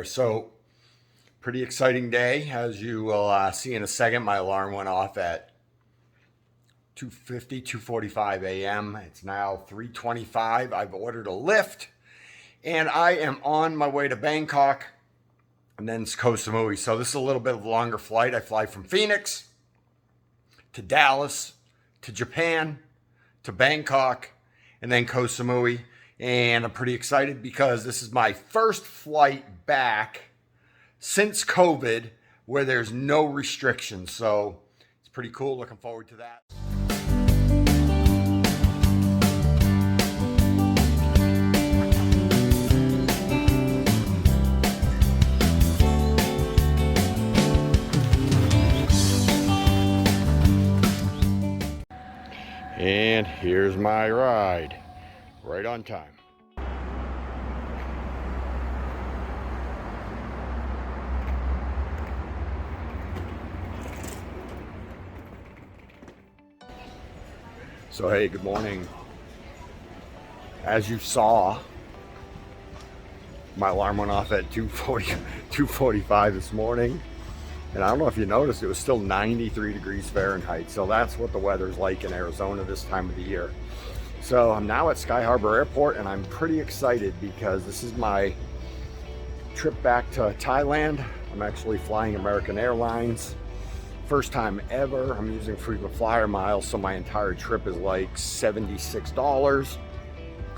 there. So pretty exciting day. As you will see in a second, my alarm went off at 2:45 a.m. It's now 3:25. I've ordered a lift and I am on my way to Bangkok and then it's Koh Samui. So this is a little bit of a longer flight. I fly from Phoenix to Dallas to Japan to Bangkok and then Koh Samui. And I'm pretty excited because this is my first flight back since COVID where there's no restrictions. So it's pretty cool. Looking forward to that. And here's my ride, right on time. So hey, good morning. As you saw, my alarm went off at 2:45 this morning. And I don't know if you noticed, it was still 93 degrees Fahrenheit. So that's what the weather's like in Arizona this time of the year. So I'm now at Sky Harbor Airport and I'm pretty excited because this is my trip back to Thailand. I'm actually flying American Airlines. First time ever. I'm using frequent flyer miles, so my entire trip is like $76.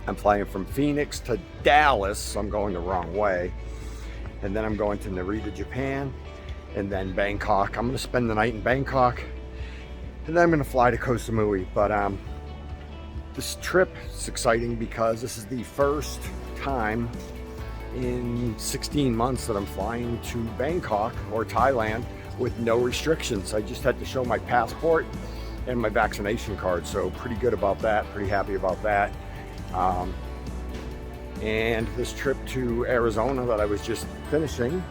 I'm flying from Phoenix to Dallas, so I'm going the wrong way. And then I'm going to Narita, Japan. And then Bangkok. I'm gonna spend the night in Bangkok and then I'm gonna fly to Koh Samui. But this trip is exciting because this is the first time in 16 months that I'm flying to Bangkok or Thailand with no restrictions. I just had to show my passport and my vaccination card, so pretty good about that, pretty happy about that. And this trip to Arizona that I was just finishing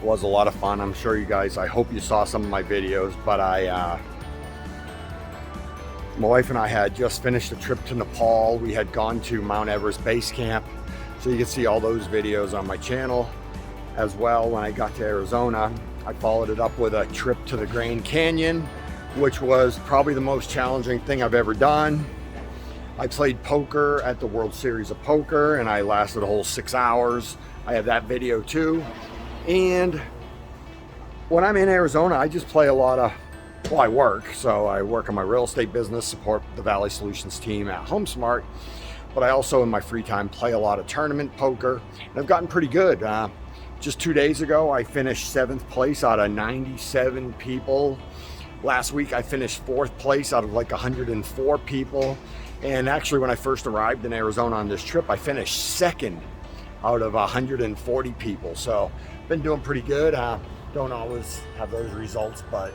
was a lot of fun. I'm sure you guys, I hope you saw some of my videos, but my wife and I had just finished a trip to Nepal. We had gone to Mount Everest Base Camp, so you can see all those videos on my channel as well. When I got to Arizona, I followed it up with a trip to the Grand Canyon, which was probably the most challenging thing I've ever done. I played poker at the World Series of Poker and I lasted a whole 6 hours. I have that video too. And when I'm in Arizona, I just play a lot of, well, I work. So I work on my real estate business, support the Valley Solutions team at HomeSmart. But I also, in my free time, play a lot of tournament poker. And I've gotten pretty good. Just 2 days ago, I finished 7th place out of 97 people. Last week, I finished 4th place out of like 104 people. And actually, when I first arrived in Arizona on this trip, I finished 2nd out of 140 people. So been doing pretty good. Don't always have those results, but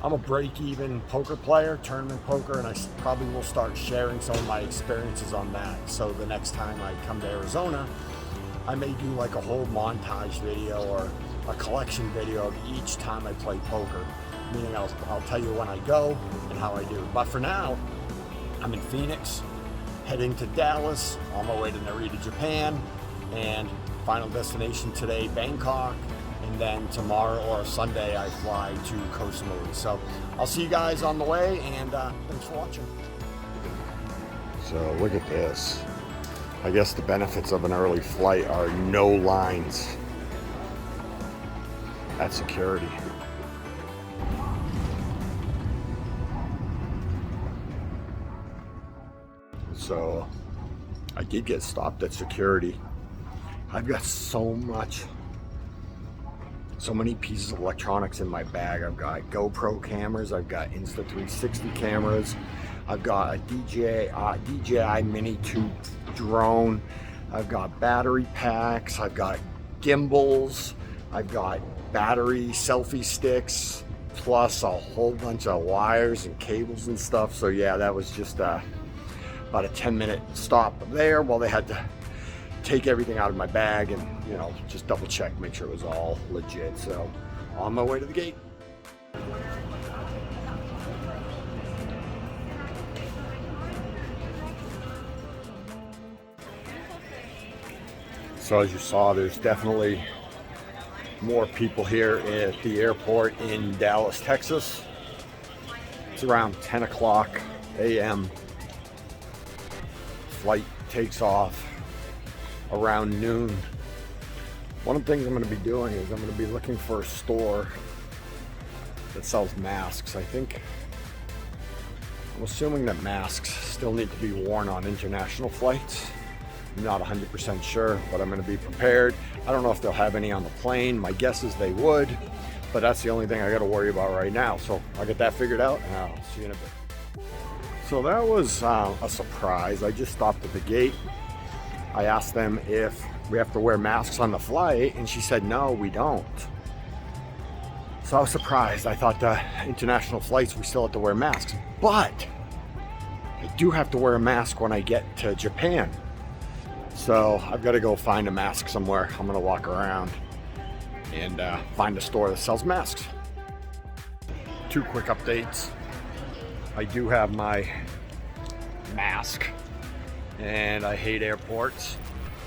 I'm a break-even poker player, tournament poker, and I probably will start sharing some of my experiences on that. So the next time I come to Arizona, I may do like a whole montage video or a collection video of each time I play poker. Meaning I'll tell you when I go and how I do. But for now, I'm in Phoenix, heading to Dallas, on my way to Narita, Japan, and final destination today, Bangkok, and then tomorrow or Sunday I fly to Koh Samui. So I'll see you guys on the way, and thanks for watching. So look at this. I guess the benefits of an early flight are no lines at security. So I did get stopped at security. I've got so many pieces of electronics in my bag. I've got GoPro cameras, I've got Insta360 cameras, I've got a DJI Mini 2 drone, I've got battery packs, I've got gimbals, I've got battery selfie sticks, plus a whole bunch of wires and cables and stuff. So yeah, that was just about a 10-minute stop there while they had to take everything out of my bag and, you know, just double check, make sure it was all legit. So on my way to the gate. So as you saw, there's definitely more people here at the airport in Dallas, Texas. It's around 10 o'clock a.m. Flight takes off around noon. One of the things I'm going to be doing is I'm going to be looking for a store that sells masks. I'm assuming that masks still need to be worn on international flights. I'm not 100% sure, but I'm going to be prepared. I don't know if they'll have any on the plane. My guess is they would, but that's the only thing I got to worry about right now. So I'll get that figured out and I'll see you in a bit. So that was a surprise. I just stopped at the gate. I asked them if we have to wear masks on the flight, and she said, no, we don't. So I was surprised. I thought the international flights, we still have to wear masks, but I do have to wear a mask when I get to Japan. So I've got to go find a mask somewhere. I'm going to walk around and find a store that sells masks. Two quick updates. I do have my mask, and I hate airports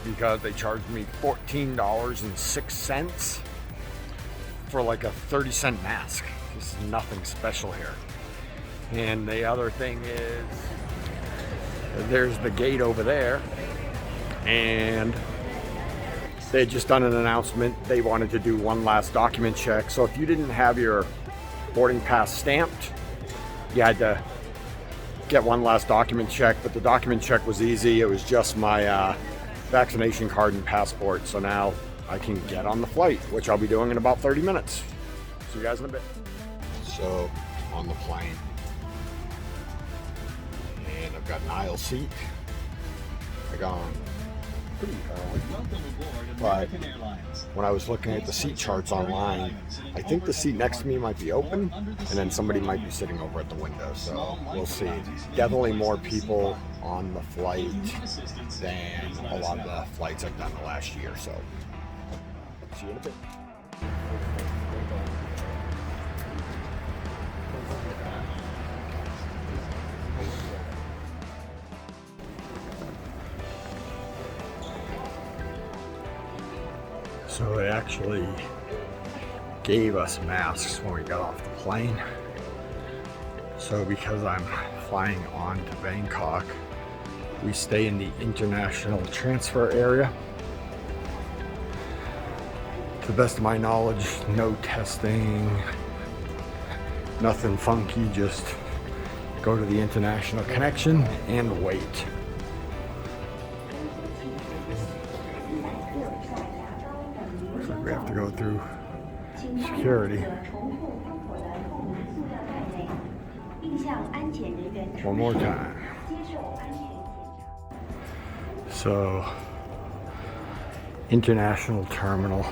because they charged me $14.06 for like a 30-cent mask. This is nothing special here. And the other thing is, there's the gate over there, and they had just done an announcement. They wanted to do one last document check. So if you didn't have your boarding pass stamped, you had to get one last document check, but the document check was easy. It was just my vaccination card and passport. So now I can get on the flight, which I'll be doing in about 30 minutes. See you guys in a bit. So on the plane, and I've got an aisle seat. I got on pretty early, but when I was looking at the seat charts online, I think the seat next to me might be open, and then somebody might be sitting over at the window, so we'll see. Definitely more people on the flight than a lot of the flights I've done the last year, so see you in a bit. So they actually gave us masks when we got off the plane. So because I'm flying on to Bangkok, we stay in the international transfer area. To the best of my knowledge, no testing, nothing funky, just go to the international connection and wait. We have to go through security. One more time. So, international terminal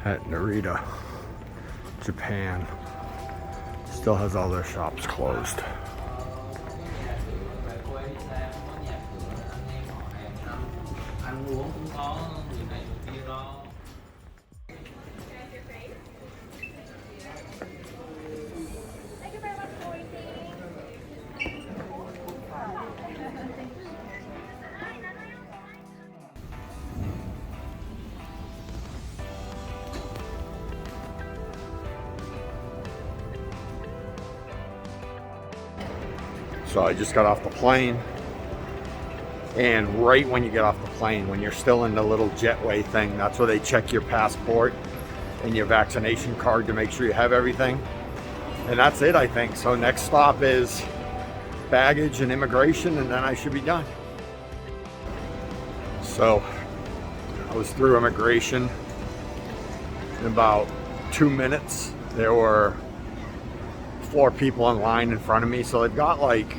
at Narita, Japan, still has all their shops closed. So I just got off the plane, and right when you get off the plane, when you're still in the little jetway thing, that's where they check your passport and your vaccination card to make sure you have everything. And that's it, I think. So next stop is baggage and immigration, and then I should be done. So I was through immigration in about 2 minutes. There were 4 people in line in front of me, so they've got like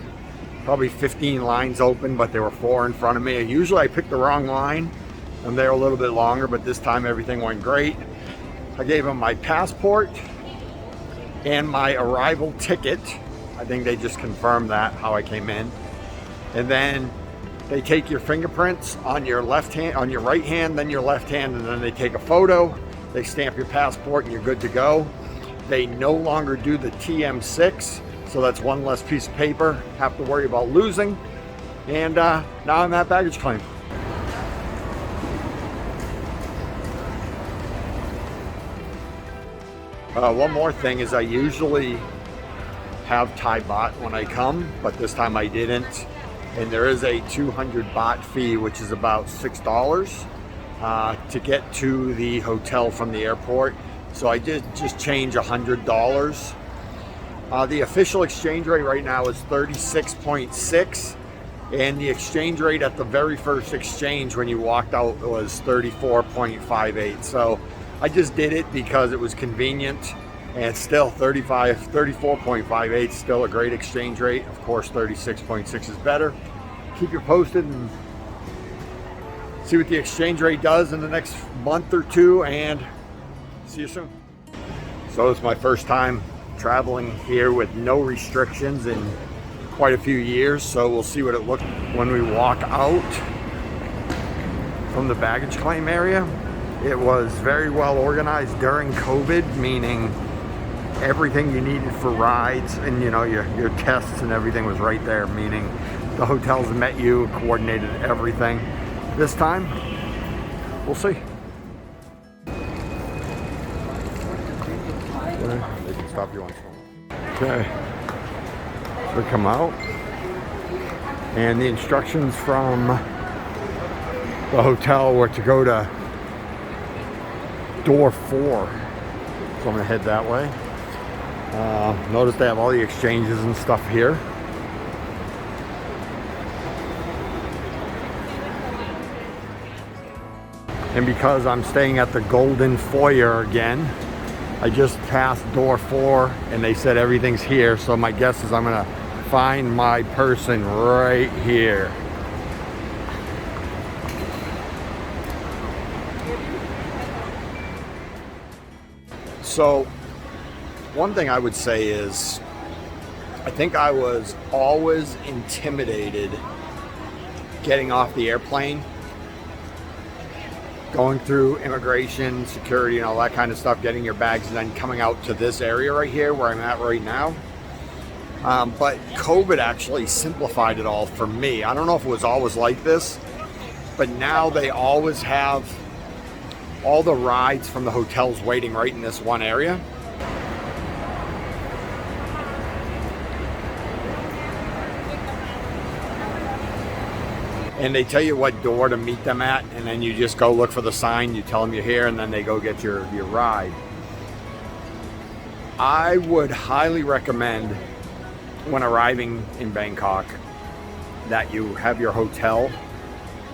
probably 15 lines open, but there were 4 in front of me. Usually I picked the wrong line and they're a little bit longer, but this time everything went great. I gave them my passport and my arrival ticket. I think they just confirmed that, how I came in. And then they take your fingerprints on your left hand, on your right hand, then your left hand, and then they take a photo. They stamp your passport and you're good to go. They no longer do the TM6, so that's one less piece of paper have to worry about losing. And now I'm at baggage claim. One more thing is I usually have Thai baht when I come, but this time I didn't. And there is a 200 baht fee, which is about $6 to get to the hotel from the airport. So I did just change $100. The official exchange rate right now is 36.6, and the exchange rate at the very first exchange when you walked out was 34.58. So I just did it because it was convenient, and still 34.58 is still a great exchange rate. Of course, 36.6 is better. Keep you posted and see what the exchange rate does in the next month or two, and see you soon. So it's my first time traveling here with no restrictions in quite a few years, so we'll see what it looks like when we walk out from the baggage claim area. It was very well organized during COVID, meaning everything you needed for rides and your tests and everything was right there, meaning the hotels met you, coordinated everything. This time, we'll see. They can stop you on phone. Okay, so we come out, and the instructions from the hotel were to go to door 4. So I'm gonna head that way. Notice they have all the exchanges and stuff here. And because I'm staying at the Golden Foyer again, I just passed door 4 and they said everything's here. So my guess is I'm gonna find my person right here. So one thing I would say is, I think I was always intimidated getting off the airplane, going through immigration, security, and all that kind of stuff, getting your bags, and then coming out to this area right here where I'm at right now. But COVID actually simplified it all for me. I don't know if it was always like this, but now they always have all the rides from the hotels waiting right in this one area. And they tell you what door to meet them at, and then you just go look for the sign, you tell them you're here, and then they go get your ride. I would highly recommend, when arriving in Bangkok, that you have your hotel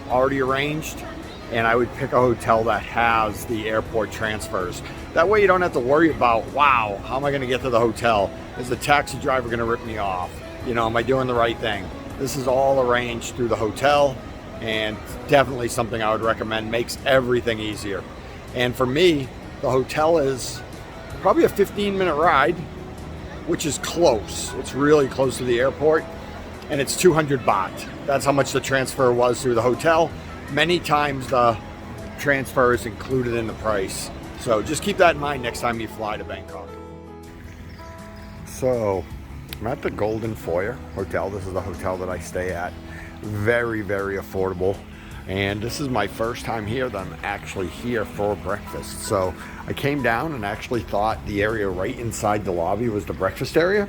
already arranged, and I would pick a hotel that has the airport transfers. That way you don't have to worry about, wow, how am I gonna get to the hotel? Is the taxi driver gonna rip me off? Am I doing the right thing? This is all arranged through the hotel, and definitely something I would recommend. Makes everything easier. And for me, the hotel is probably a 15-minute ride, which is close. It's really close to the airport, and it's 200 baht. That's how much the transfer was through the hotel. Many times the transfer is included in the price. So just keep that in mind next time you fly to Bangkok. So I'm at the Golden Foyer Hotel. This is the hotel that I stay at. Very, very affordable. And this is my first time here that I'm actually here for breakfast. So I came down and actually thought the area right inside the lobby was the breakfast area.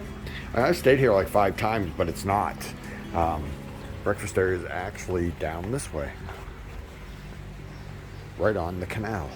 I've stayed here like 5 times, but it's not. Breakfast area is actually down this way, right on the canal.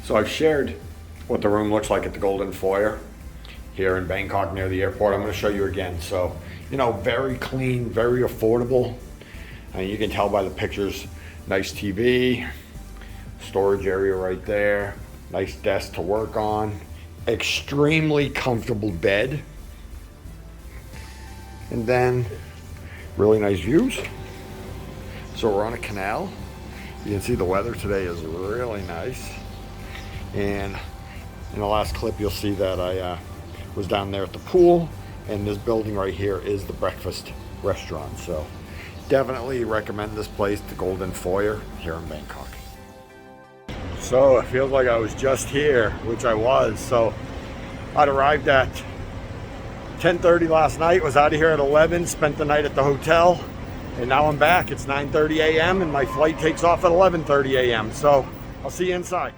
So I've shared what the room looks like at the Golden Foyer here in Bangkok near the airport. I'm going to show you again. So You know, very clean, very affordable. And you can tell by the pictures, nice TV, storage area right there, nice desk to work on, extremely comfortable bed, and then really nice views. So we're on a canal. You can see the weather today is really nice. And in the last clip, you'll see that I was down there at the pool, and this building right here is the breakfast restaurant. So definitely recommend this place, the Golden Foyer here in Bangkok. So it feels like I was just here, which I was. So I'd arrived at 10:30 last night, was out of here at 11, spent the night at the hotel, and now I'm back. It's 9:30 a.m. and my flight takes off at 11:30 a.m. So I'll see you inside.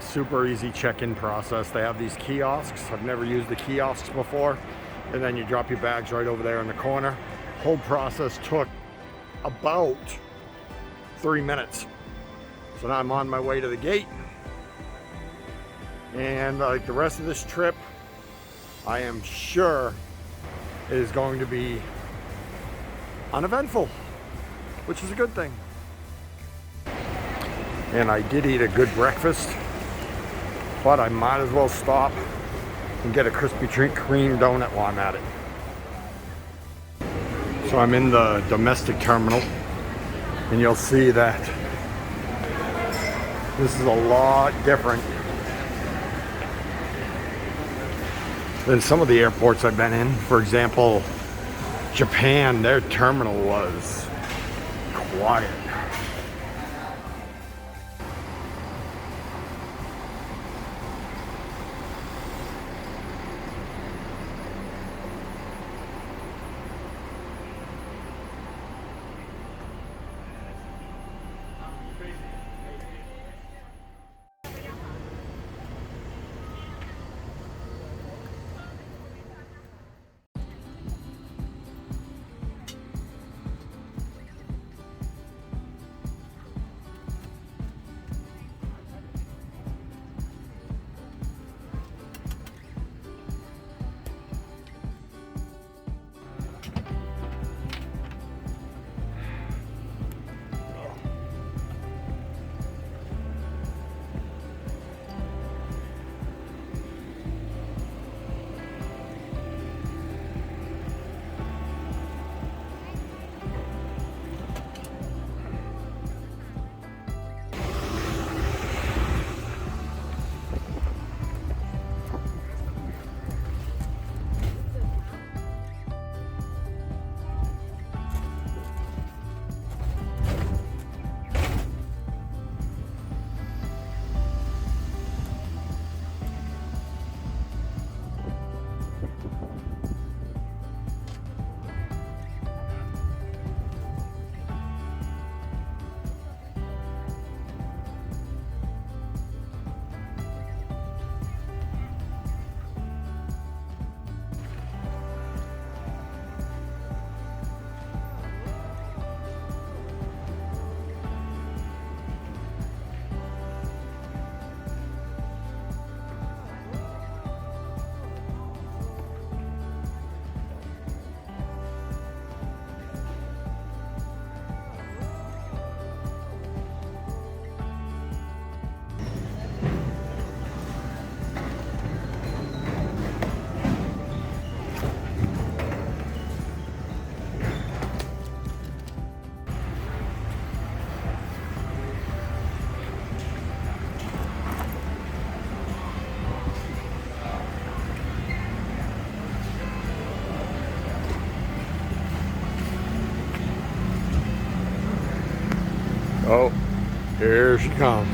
Super easy check-in process. They have these kiosks. I've never used the kiosks before. And then you drop your bags right over there in the corner. Whole process took about 3 minutes. So now I'm on my way to the gate. And like the rest of this trip, I am sure it is going to be uneventful, which is a good thing. And I did eat a good breakfast, but I might as well stop and get a Krispy Kreme donut while I'm at it. So I'm in the domestic terminal, and you'll see that this is a lot different than some of the airports I've been in. For example, Japan, their terminal was quiet. Oh, here she comes.